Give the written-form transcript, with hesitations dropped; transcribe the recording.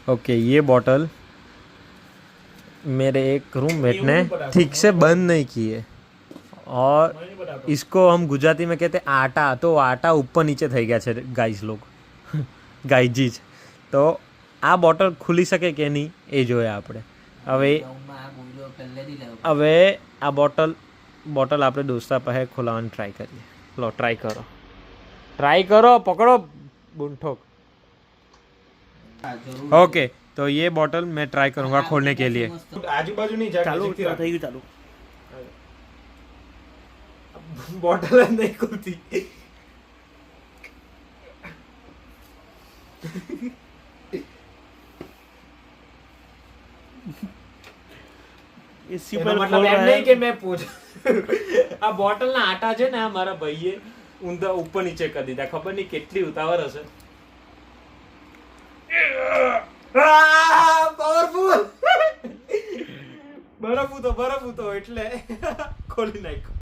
Okay, ये bottle मेरे एक रूममेट ने ठीक से बंद नहीं की है और इसको हम गुजराती में कहते हैं आटा, तो आटा ऊपर नीचे થઈ ગયા છે ગાઈસ લોગ ગાઈજીજ. તો આ બોટલ ખુલી શકે કે નહીં એ જોઈએ આપણે. હવે આ બોટલ આપણે દોસ્તા પાસે ખોલાવવાની ટ્રાય કરીએ. લો ટ્રાય કરો પકડો बुंठोक. ओके, तो ये बॉटल मैं ट्राई करूंगा खोलने के लिए. आजू बाजू नहीं जा ચાલુ થઈ ગયું ચાલુ. बॉटल नहीं खुलती. એસી એનો પર મતલબ ખોલ એમ રહા નહીં है. કે મેં પૂછ આ બોટલ ના આટા છે ને આ મારા ભાઈએ ઊંધા ઉપર નીચે કરી દીધા. ખબર નહીં કેટલી ઉતાવળ હશે. પાવરફુલ. બરફ ઉતો એટલે ખોલી નાખ્યો.